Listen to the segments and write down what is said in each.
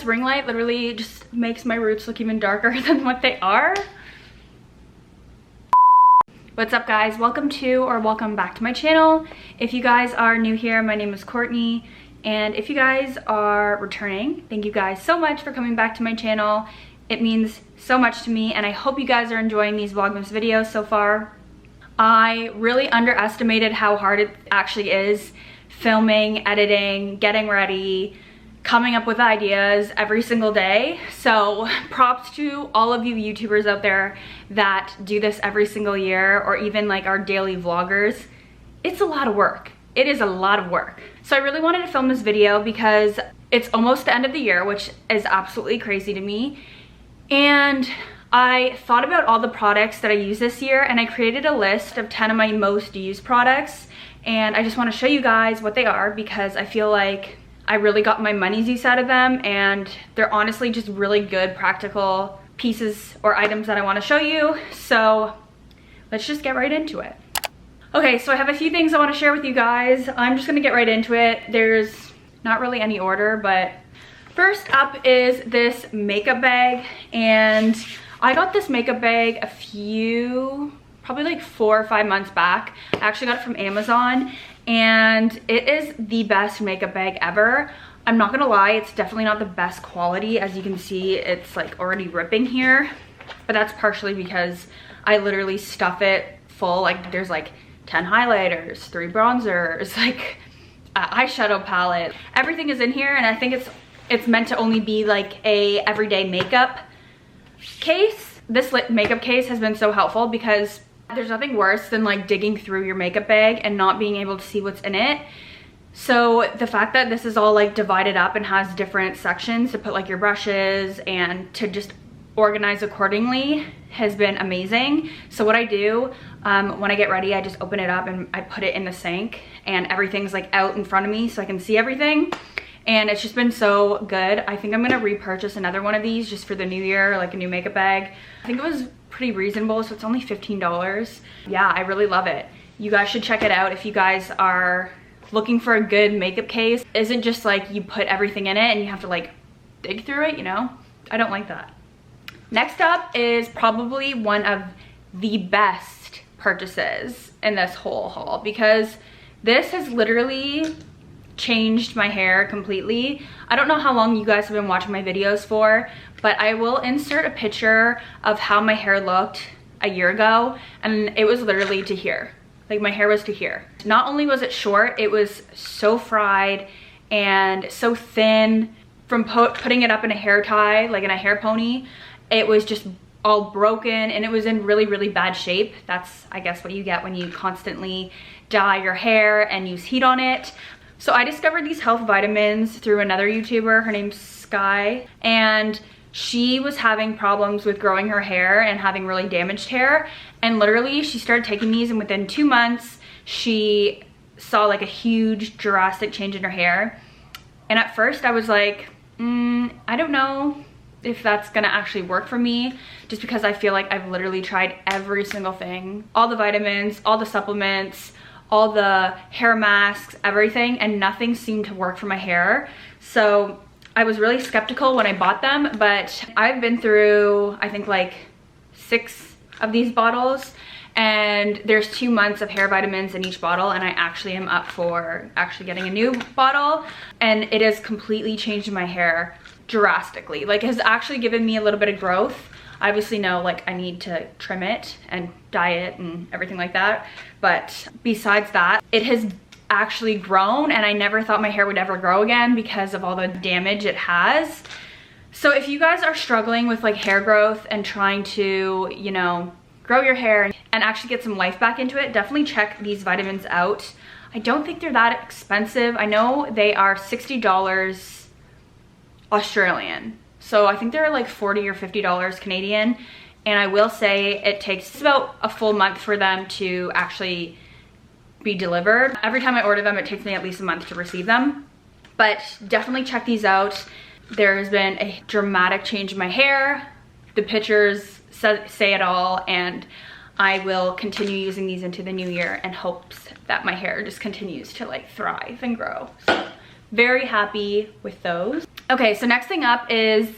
this ring light literally just makes my roots look even darker than what they are. What's up guys? Welcome back to my channel. If you guys are new here, my name is Courtney. And if you guys are returning, thank you guys so much for coming back to my channel. It means so much to me, and I hope you guys are enjoying these Vlogmas videos so far. I really underestimated how hard it actually is filming, editing, getting ready, coming up with ideas every single day. So props to all of you YouTubers out there that do this every single year, or even like our daily vloggers. It's a lot of work. It is a lot of work. So I really wanted to film this video because it's almost the end of the year, which is absolutely crazy to me. And I thought about all the products that I use this year, and I created a list of 10 of my most used products. And I just want to show you guys what they are because I feel like I really got my money's use out of them, and they're honestly just really good practical pieces or items that I want to show you. So let's just get right into it. Okay, so I have a few things I want to share with you guys. I'm just gonna get right into it. There's not really any order, but first up is this makeup bag. And I got this makeup bag probably like 4 or 5 months back. I actually got it from Amazon, and it is the best makeup bag ever. I'm not gonna lie, it's definitely not the best quality. As you can see, it's like already ripping here, but that's partially because I literally stuff it full. Like there's like 10 highlighters, 3 bronzers, like eyeshadow palette. Everything is in here, and I think it's meant to only be like a everyday makeup case. This makeup case has been so helpful because there's nothing worse than like digging through your makeup bag and not being able to see what's in it. So the fact that this is all like divided up and has different sections to put like your brushes and to just organize accordingly has been amazing. So what I do when I get ready, I just open it up and I put it in the sink, and everything's like out in front of me so I can see everything. And it's just been so good. I think I'm gonna repurchase another one of these just for the new year, like a new makeup bag. I think it was pretty reasonable, so it's only $15. Yeah, I really love it. You guys should check it out if you guys are looking for a good makeup case. It isn't just like you put everything in it and you have to like dig through it, you know? I don't like that. Next up is probably one of the best purchases in this whole haul, because this has literally changed my hair completely. I don't know how long you guys have been watching my videos for, but I will insert a picture of how my hair looked a year ago, and it was literally to here. Like my hair was to here. Not only was it short, it was so fried and so thin from putting it up in a hair tie, like in a hair pony. It was just all broken, and it was in really, really bad shape. That's, I guess, what you get when you constantly dye your hair and use heat on it. So I discovered these health vitamins through another YouTuber. Her name's Sky, and she was having problems with growing her hair and having really damaged hair. And literally she started taking these, and within 2 months, she saw like a huge drastic change in her hair. And at first I was like, I don't know if that's gonna actually work for me, just because I feel like I've literally tried every single thing, all the vitamins, all the supplements, all the hair masks, everything, and nothing seemed to work for my hair. So I was really skeptical when I bought them, but I've been through, I think like 6 of these bottles, and there's 2 months of hair vitamins in each bottle, and I actually am up for actually getting a new bottle, and it has completely changed my hair drastically. Like, it has actually given me a little bit of growth. I obviously know like I need to trim it and dye it and everything like that, but besides that, it has actually grown, and I never thought my hair would ever grow again because of all the damage it has. So if you guys are struggling with like hair growth and trying to, you know, grow your hair and actually get some life back into it, definitely check these vitamins out. I don't think they're that expensive. I know they are $60 Australian. So I think they're like $40 or $50 Canadian. And I will say it takes about a full month for them to actually be delivered. Every time I order them, it takes me at least a month to receive them. But definitely check these out. There's been a dramatic change in my hair. The pictures say it all, and I will continue using these into the new year in hopes that my hair just continues to like thrive and grow. So very happy with those. Okay, so next thing up is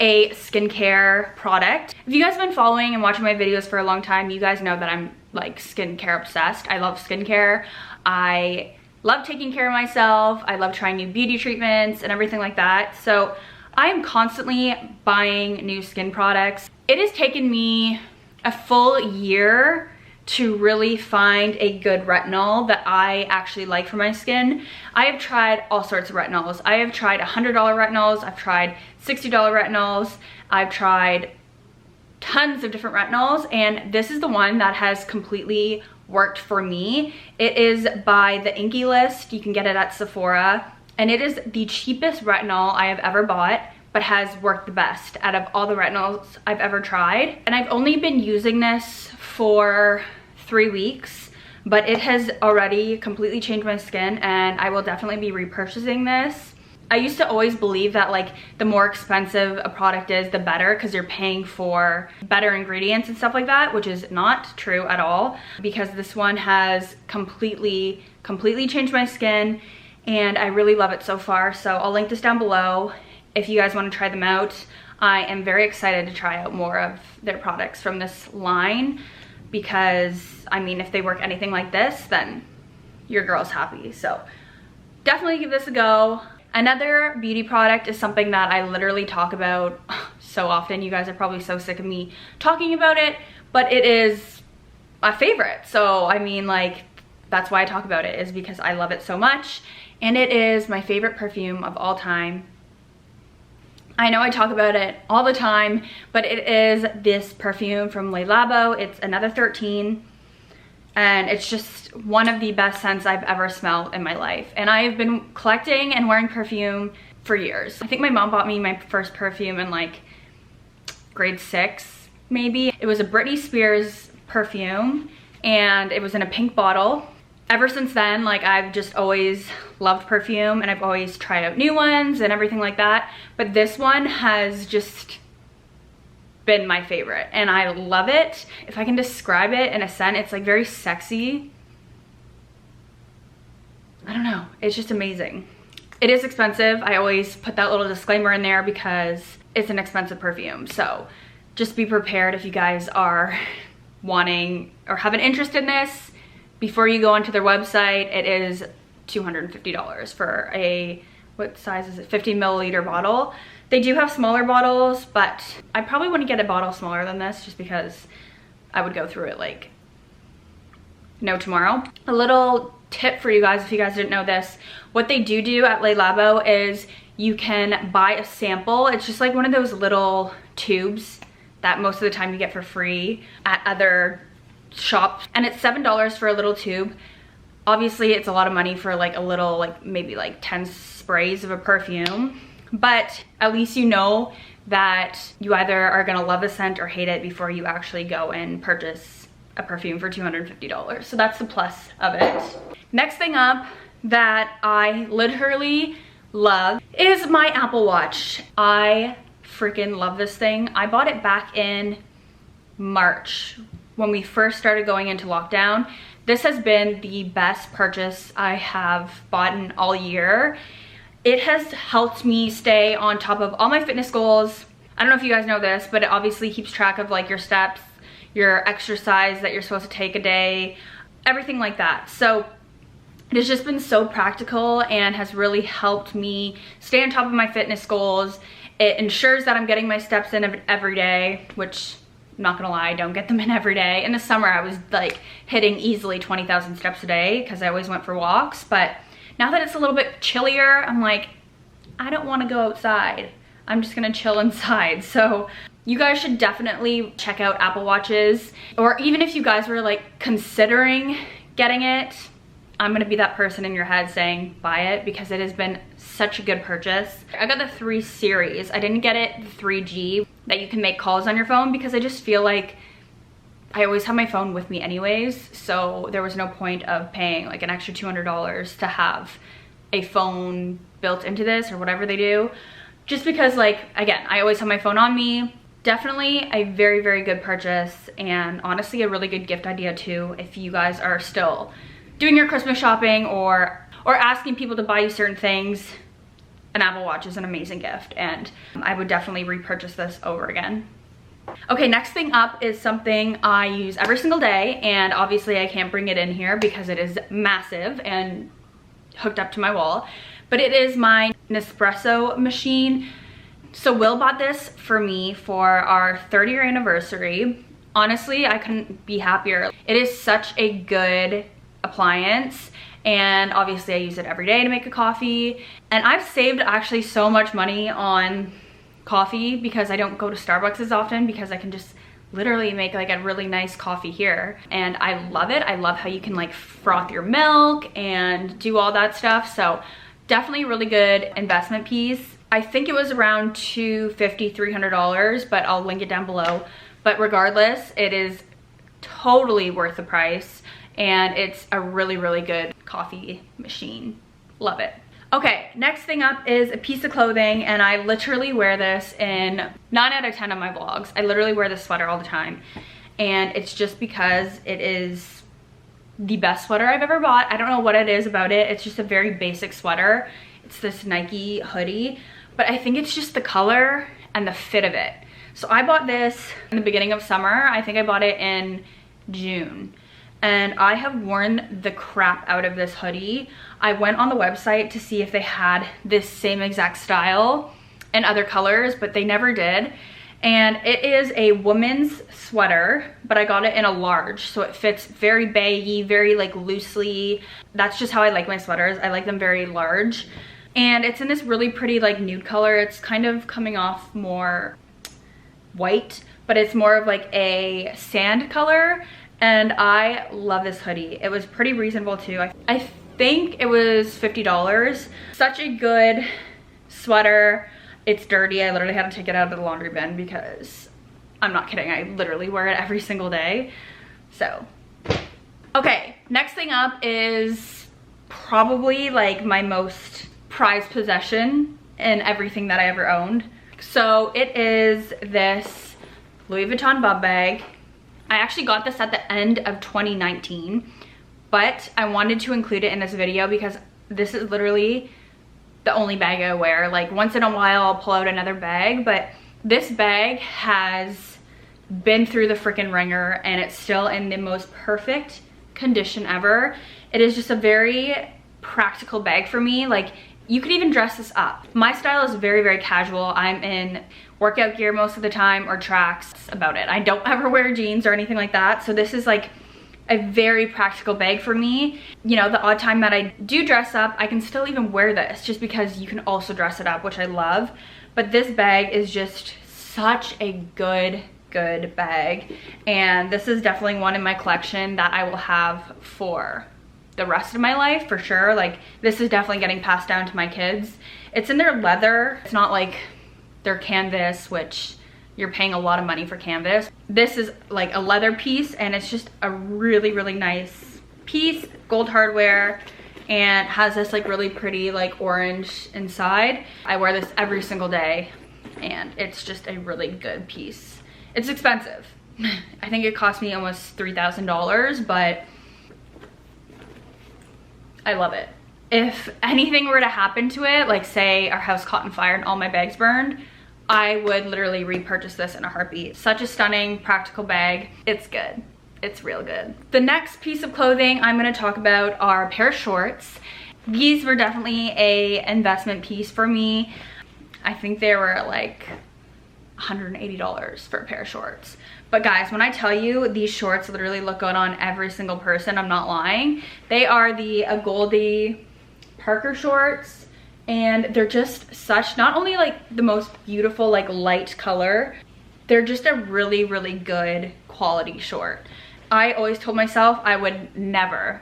a skincare product. If you guys have been following and watching my videos for a long time, you guys know that I'm like skincare obsessed. I love skincare. I love taking care of myself. I love trying new beauty treatments and everything like that. So I am constantly buying new skin products. It has taken me a full year to really find a good retinol that I actually like for my skin. I have tried all sorts of retinols. I have tried $100 retinols, I've tried $60 retinols, I've tried tons of different retinols, and this is the one that has completely worked for me. It is by the Inky List. You can get it at Sephora, and it is the cheapest retinol I have ever bought, but has worked the best out of all the retinols I've ever tried. And I've only been using this for 3 weeks, but it has already completely changed my skin, and I will definitely be repurchasing this. I used to always believe that like the more expensive a product is, the better, because you're paying for better ingredients and stuff like that, which is not true at all, because this one has completely changed my skin, and I really love it so far. So I'll link this down below if you guys want to try them out. I am very excited to try out more of their products from this line, because I mean, if they work anything like this, then your girl's happy. So definitely give this a go. Another beauty product is something that I literally talk about so often. You guys are probably so sick of me talking about it, but it is my favorite. So I mean, like, that's why I talk about it, is because I love it so much, and it is my favorite perfume of all time. I know I talk about it all the time, but it is this perfume from Le Labo. It's another 13, and it's just one of the best scents I've ever smelled in my life. And I've been collecting and wearing perfume for years. I think my mom bought me my first perfume in like grade 6, maybe. It was a Britney Spears perfume, and it was in a pink bottle. Ever since then, like, I've just always loved perfume, and I've always tried out new ones and everything like that. But this one has just been my favorite, and I love it. If I can describe it in a scent, it's like very sexy. I don't know, it's just amazing. It is expensive. I always put that little disclaimer in there because it's an expensive perfume. So just be prepared if you guys are wanting or have an interest in this. Before you go onto their website, it is $250 for a, what size is it, 50 milliliter bottle. They do have smaller bottles, but I probably wouldn't get a bottle smaller than this, just because I would go through it like no tomorrow. A little tip for you guys, if you guys didn't know this, what they do at Le Labo is you can buy a sample. It's just like one of those little tubes that most of the time you get for free at other shops, and it's $7 for a little tube. Obviously it's a lot of money for like a little, like maybe like 10 sprays of a perfume, but at least you know that you either are gonna love the scent or hate it before you actually go and purchase a perfume for $250. So that's the plus of it. Next thing up that I literally love is my Apple Watch. I freaking love this thing. I bought it back in March when we first started going into lockdown. This has been the best purchase I have bought in all year. It has helped me stay on top of all my fitness goals. I don't know if you guys know this, but it obviously keeps track of like your steps, your exercise that you're supposed to take a day, everything like that. So it has just been so practical and has really helped me stay on top of my fitness goals. It ensures that I'm getting my steps in every day, which, I'm not gonna lie, I don't get them in every day. In the summer, I was like hitting easily 20,000 steps a day because I always went for walks. But now that it's a little bit chillier, I'm like, I don't wanna go outside. I'm just gonna chill inside. So you guys should definitely check out Apple Watches. Or even if you guys were like considering getting it, I'm gonna be that person in your head saying buy it, because it has been such a good purchase. I got the 3 series. I didn't get it the 3G that you can make calls on your phone, because I just feel like I always have my phone with me anyways, so there was no point of paying like an extra $200 to have a phone built into this or whatever they do, just because, like, again, I always have my phone on me. Definitely a very, very good purchase, and honestly a really good gift idea too if you guys are still doing your Christmas shopping or asking people to buy you certain things. an Apple Watch is an amazing gift, and I would definitely repurchase this over again. Okay, next thing up is something I use every single day, and obviously I can't bring it in here because it is massive and hooked up to my wall, but it is my Nespresso machine. So Will bought this for me for our 30-year anniversary. Honestly, I couldn't be happier. It is such a good appliance, and obviously I use it every day to make a coffee, and I've saved actually so much money on coffee because I don't go to Starbucks as often, because I can just literally make like a really nice coffee here, and I love it. I love how you can like froth your milk and do all that stuff. So definitely a really good investment piece. I think it was around $250, $300, but I'll link it down below. But regardless, it is totally worth the price, and it's a really, really good coffee machine. Love it. Okay, next thing up is a piece of clothing, and I literally wear this in 9 out of 10 of my vlogs. I literally wear this sweater all the time, and it's just because it is the best sweater I've ever bought. I don't know what it is about it. It's just a very basic sweater. It's this Nike hoodie, but I think it's just the color and the fit of it. So I bought this in the beginning of summer. I think I bought it in June. And I have worn the crap out of this hoodie. I went on the website to see if they had this same exact style in other colors, but they never did. And it is a woman's sweater, but I got it in a large, so it fits very baggy, very like loosely. That's just how I like my sweaters. I like them very large. And it's in this really pretty like nude color. It's kind of coming off more white, but it's more of like a sand color. And I love this hoodie. It was pretty reasonable too. I think it was $50. Such a good sweater. It's dirty. I literally had to take it out of the laundry bin because I'm not kidding. I literally wear it every single day. So, okay, next thing up is probably like my most prized possession in everything that I ever owned. So it is this Louis Vuitton bub bag. I actually got this at the end of 2019, but I wanted to include it in this video because this is literally the only bag I wear. Like once in a while I'll pull out another bag, but this bag has been through the freaking ringer and it's still in the most perfect condition ever. It is just a very practical bag for me. Like you could even dress this up. My style is very, very casual. I'm in workout gear most of the time, or tracks. About it. I don't ever wear jeans or anything like that. So this is like a very practical bag for me. You know, the odd time that I do dress up, I can still even wear this just because you can also dress it up, which I love. But this bag is just such a good bag. And this is definitely one in my collection that I will have for the rest of my life for sure. Like this is definitely getting passed down to my kids. It's in their leather. It's not like their canvas, which you're paying a lot of money for canvas. This is like a leather piece, and it's just a really, really nice piece, gold hardware, and has this like really pretty like orange inside. I wear this every single day, and it's just a really good piece. It's expensive. I think it cost me almost $3,000, but I love it. If anything were to happen to it, like say our house caught on fire and all my bags burned, I would literally repurchase this in a heartbeat. Such a stunning, practical bag. It's good. It's real good. The next piece of clothing I'm gonna talk about are a pair of shorts. These were definitely a investment piece for me. I think they were like $180 for a pair of shorts. But guys, when I tell you these shorts literally look good on every single person, I'm not lying. They are the Agolde Parker shorts, and they're just such, not only like the most beautiful like light color, they're just a really, really good quality short. I always told myself I would never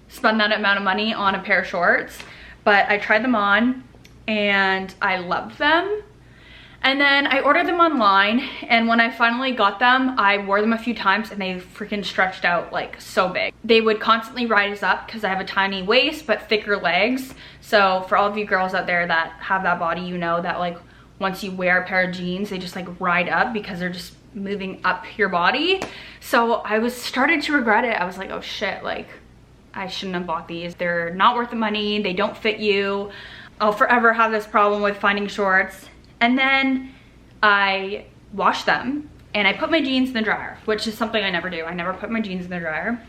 spend that amount of money on a pair of shorts, but I tried them on and I loved them. And then I ordered them online, and when I finally got them, I wore them a few times and they freaking stretched out like so big. They would constantly rise up because I have a tiny waist but thicker legs. So for all of you girls out there that have that body, you know that like once you wear a pair of jeans, they just like ride up because they're just moving up your body. So I started to regret it. I was like, oh shit, like I shouldn't have bought these. They're not worth the money. They don't fit you. I'll forever have this problem with finding shorts. And then I washed them and I put my jeans in the dryer, which is something I never do. I never put my jeans in the dryer,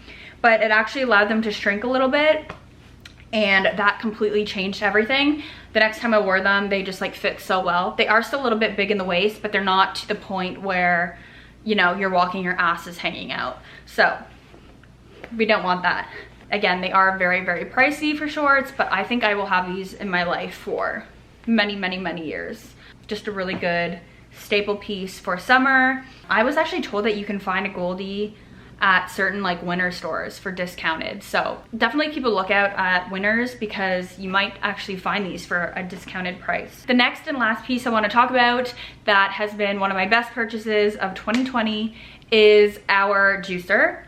but it actually allowed them to shrink a little bit, and that completely changed everything. The next time I wore them, they just like fit so well. They are still a little bit big in the waist, but they're not to the point where, you know, you're walking, your ass is hanging out. So we don't want that. Again, they are very, very pricey for shorts, but I think I will have these in my life for many, many, many years. Just a really good staple piece for summer. I was actually told that you can find a Agolde at certain like winter stores for discounted. So definitely keep a lookout at Winners because you might actually find these for a discounted price. The next and last piece I want to talk about that has been one of my best purchases of 2020 is our juicer.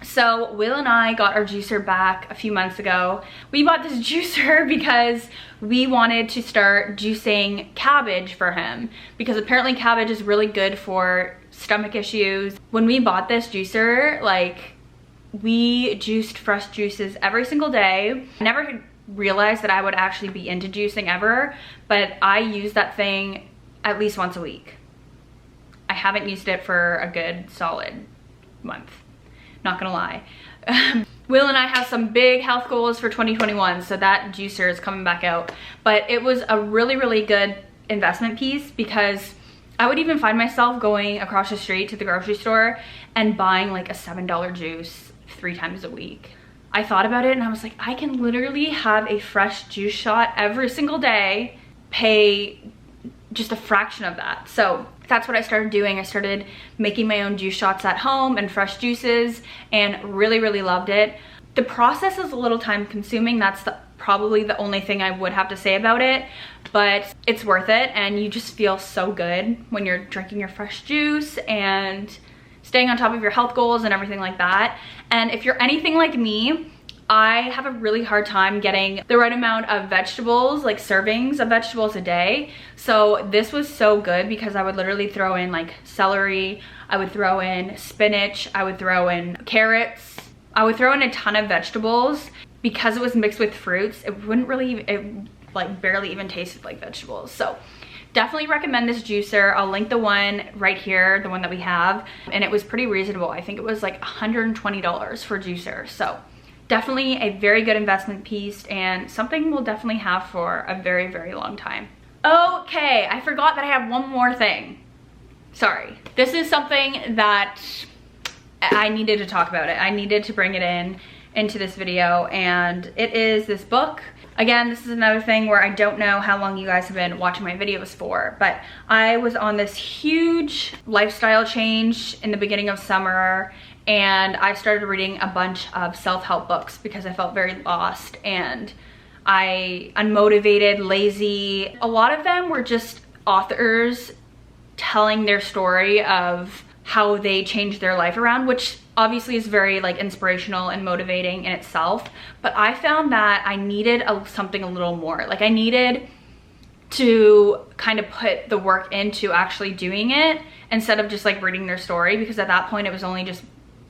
So Will and I got our juicer back a few months ago. We bought this juicer because we wanted to start juicing cabbage for him because apparently cabbage is really good for stomach issues. When we bought this juicer, like, we juiced fresh juices every single day. I never realized that I would actually be into juicing ever, but I use that thing at least once a week. I haven't used it for a good solid month. Not gonna lie. Will and I have some big health goals for 2021, so that juicer is coming back out. But it was a really, really good investment piece because I would even find myself going across the street to the grocery store and buying like a $7 juice 3 times a week. I thought about it and I was like, I can literally have a fresh juice shot every single day, pay just a fraction of that. So that's what I started doing. I started making my own juice shots at home and fresh juices and really, really loved it. The process is a little time consuming. That's probably the only thing I would have to say about it, but it's worth it and you just feel so good when you're drinking your fresh juice and staying on top of your health goals and everything like that. And if you're anything like me, I have a really hard time getting the right amount of vegetables, like servings of vegetables a day. So this was so good because I would literally throw in like celery, I would throw in spinach, I would throw in carrots, I would throw in a ton of vegetables. Because it was mixed with fruits, it wouldn't really, it like barely even tasted like vegetables. So definitely recommend this juicer. I'll link the one right here, the one that we have, and it was pretty reasonable. I think it was like $120 for juicer. So definitely a very good investment piece and something we'll definitely have for a very, very long time. Okay, I forgot that I have one more thing. Sorry. This is something that I needed to talk about it. I needed to bring it into this video, and it is this book. Again, this is another thing where I don't know how long you guys have been watching my videos for, but I was on this huge lifestyle change in the beginning of summer, and I started reading a bunch of self-help books because I felt very lost and unmotivated, lazy. A lot of them were just authors telling their story of how they changed their life around, which obviously is very like inspirational and motivating in itself. But I found that I needed something a little more. Like I needed to kind of put the work into actually doing it instead of just like reading their story, because at that point it was only just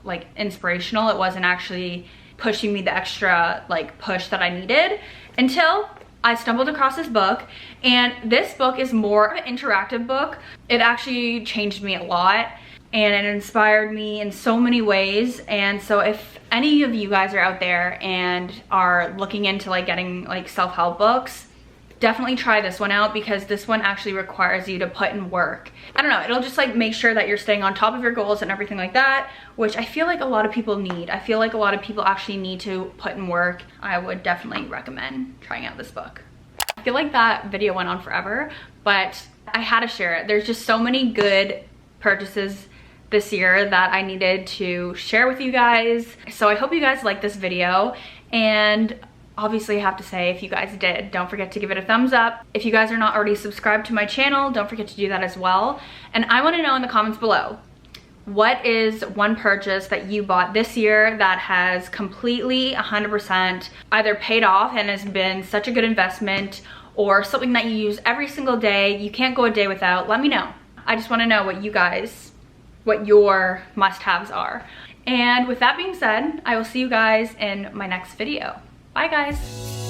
like inspirational. It wasn't actually pushing me the extra like push that I needed, until I stumbled across this book. And this book is more of an interactive book. It actually changed me a lot and it inspired me in so many ways. And so if any of you guys are out there and are looking into like getting like self-help books, definitely try this one out, because this one actually requires you to put in work. I don't know, it'll just like make sure that you're staying on top of your goals and everything like that, which I feel like a lot of people need. I feel like a lot of people actually need to put in work. I would definitely recommend trying out this book. I feel like that video went on forever, but I had to share it. There's just so many good purchases this year that I needed to share with you guys. So I hope you guys like this video, and obviously I have to say, if you guys did, don't forget to give it a thumbs up. If you guys are not already subscribed to my channel, don't forget to do that as well. And I want to know in the comments below, what is one purchase that you bought this year that has completely 100% either paid off and has been such a good investment, or something that you use every single day, you can't go a day without? Let me know. I just want to know what what your must-haves are. And with that being said, I will see you guys in my next video. Bye guys.